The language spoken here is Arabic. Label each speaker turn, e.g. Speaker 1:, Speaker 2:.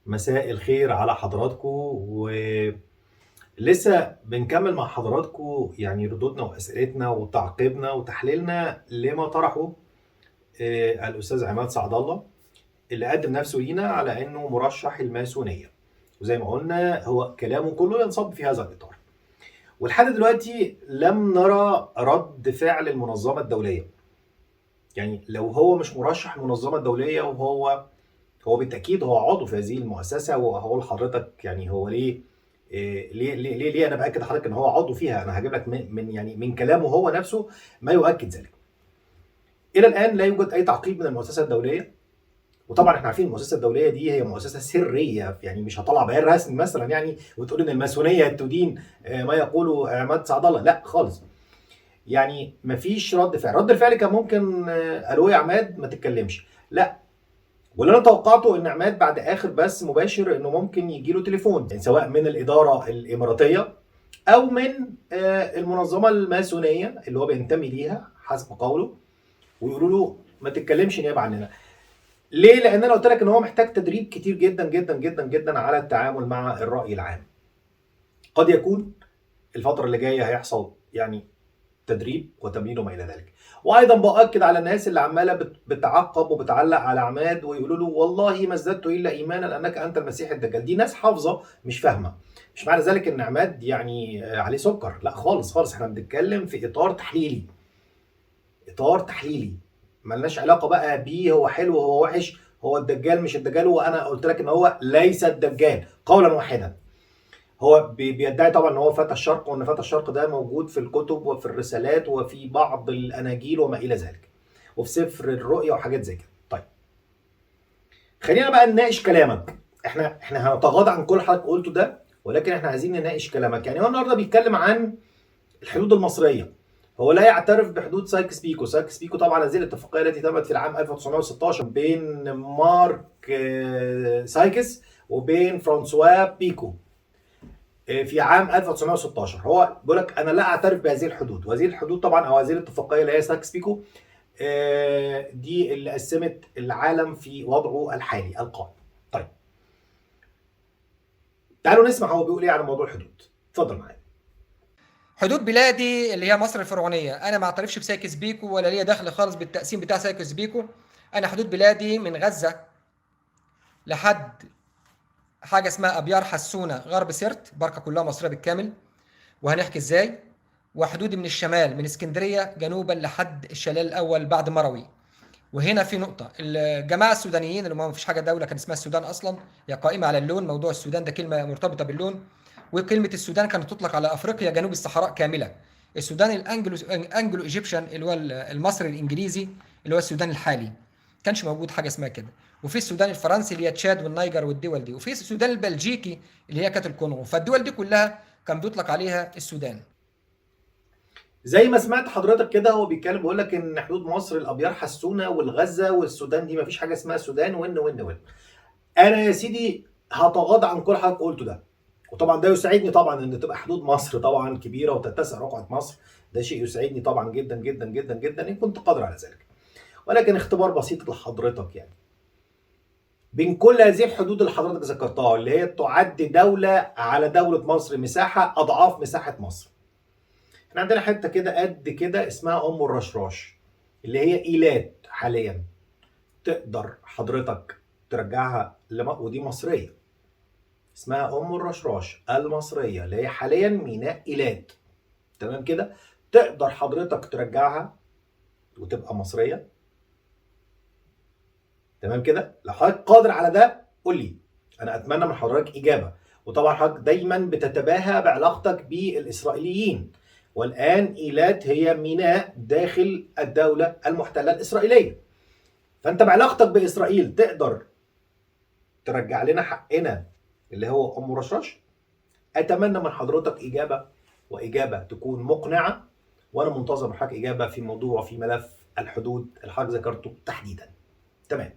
Speaker 1: مساء الخير على حضراتكم، ولسه بنكمل مع حضراتكم يعني ردودنا وأسئلتنا وتعقيبنا وتحليلنا لما طرحه الأستاذ عماد سعد الله، اللي قدم نفسه لينا على إنه مرشح الماسونية. وزي ما قلنا هو كلامه كله ينصب في هذا الإطار. ولحد دلوقتي لم نرى رد فعل المنظمة الدولية. يعني لو هو مش مرشح المنظمة الدولية هو بالتأكيد هو عضو في هذه المؤسسة، وهقول لحضرتك يعني هو ليه أنا بأكد لحضرتك إن هو عضو فيها. أنا هجيب لك من كلامه هو نفسه ما يؤكد ذلك. إلى الآن لا يوجد أي تعقيب من المؤسسة الدولية، وطبعا احنا عارفين المؤسسة الدولية دي هي مؤسسة سرية، يعني مش هطلع بيان رسمي مثلا يعني وتقول إن الماسونية تدين ما يقوله عماد سعد الله، لا خالص. يعني مفيش رد فعل. رد الفعل كان ممكن قالوا يا عماد ما تتكلمش، لا. واللي انا توقعته ان عماد بعد اخر بث مباشر انه ممكن يجي له تليفون، يعني سواء من الاداره الاماراتيه او من المنظمه الماسونيه اللي هو بينتمي ليها حسب قوله، ويقولوا له ما تتكلمش نيابه عننا. ليه؟ لان انا قلت لك ان هو محتاج تدريب كتير جدا جدا جدا جدا على التعامل مع الراي العام. قد يكون الفتره اللي جايه هيحصل يعني تدريب وتمرين وما الى ذلك. وايضا باكد على الناس اللي عماله بتعقب وبتعلق على عماد ويقولوا له والله ما ازددت الا ايمانا انك انت المسيح الدجال. دي ناس حافظه مش فاهمه. مش معنى ذلك ان عماد يعني عليه سكر، لا خالص خالص. احنا بنتكلم في اطار تحليلي، اطار تحليلي ملناش علاقه بقى بيه هو حلو وهو وحش، هو الدجال مش الدجال. وانا قلت لك ان هو ليس الدجال قولا واحدا. هو بيدعي طبعا ان هو فتى الشرق، وان فتى الشرق ده موجود في الكتب وفي الرسالات وفي بعض الاناجيل وما الى ذلك، وفي سفر الرؤيا وحاجات زي كده. طيب خلينا بقى نناقش كلامك. احنا هنتغاضى عن كل حضرتك قلته ده، ولكن احنا عايزين نناقش كلامك. يعني هو النهارده بيتكلم عن الحدود المصريه. هو لا يعترف بحدود سايكس بيكو. سايكس بيكو طبعا هذه الاتفاقيه التي تمت في العام 1916 بين مارك سايكس وبين فرانسوا بيكو في عام 1916. هو بيقول لك انا لا اعترف بهذه الحدود، وهذه الحدود طبعا او هذه الاتفاقيه اللي هي سايكس بيكو دي اللي قسمت العالم في وضعه الحالي القائم. طيب تعالوا نسمع هو بيقول ايه عن موضوع الحدود. اتفضل معايا.
Speaker 2: حدود بلادي اللي هي مصر الفرعونيه، انا ما اعترفش بسايكس بيكو ولا ليا دخل خالص بالتقسيم بتاع سايكس بيكو. انا حدود بلادي من غزه لحد حاجه اسمها ابيار حسونه غرب سرت، بركه كلها مصريه بالكامل، وهنحكي ازاي. وحدودي من الشمال من اسكندريه جنوبا لحد الشلال الاول بعد مروي. وهنا في نقطة، الجماعة السودانيين اللي ما فيش حاجة دولة كان اسمها السودان أصلا، هي قائمة على اللون. موضوع السودان ده كلمة مرتبطة باللون، وكلمة السودان كانت تطلق على أفريقيا جنوب الصحراء كاملة. السودان الأنجلو إيجيبشن اللي هو المصري الإنجليزي اللي هو السودان الحالي، كانش موجود حاجة اسمها كده. وفي السودان الفرنسي اللي هي تشاد والنيجر والدول دي، وفي السودان البلجيكي اللي هي كانت الكونغو. فالدول دي كلها كان بيطلق عليها السودان.
Speaker 1: زي ما سمعت حضرتك كده هو بيتكلم بيقول لك ان حدود مصر الابيار حسونه والغزه والسودان دي ما فيش حاجه اسمها سودان وين. انا يا سيدي هتغاضى عن كل حضرتك قلته ده، وطبعا ده يسعدني طبعا ان تبقى حدود مصر طبعا كبيره وتتسع رقعه مصر. ده شيء يسعدني طبعا جدا جدا جدا جدا ان كنت قادر على ذلك. ولكن اختبار بسيط لحضرتك يعني، بين كل هذه الحدود اللي حضرتك ذكرتها اللي هي تعد دوله على دوله مصر مساحه اضعاف مساحه مصر، احنا عندنا حته كده قد كده اسمها ام الرشراش اللي هي ايلات حاليا. تقدر حضرتك ترجعها ودي مصريه، اسمها ام الرشراش المصريه اللي هي حاليا ميناء ايلات. تمام كده؟ تقدر حضرتك ترجعها وتبقى مصريه. تمام كده؟ لو حضرتك قادر على ده قول لي، انا اتمنى من حضرتك اجابه. وطبعا حضرتك دايما بتتباهى بعلاقتك بالاسرائيليين، والان ايلات هي ميناء داخل الدوله المحتله الاسرائيليه. فانت بعلاقتك باسرائيل تقدر ترجع لنا حقنا اللي هو ام رشاش؟ اتمنى من حضرتك اجابه، واجابه تكون مقنعه. وانا منتظر من حضرتك اجابه في موضوع في ملف الحدود اللي حضرتك ذكرته تحديدا. تمام.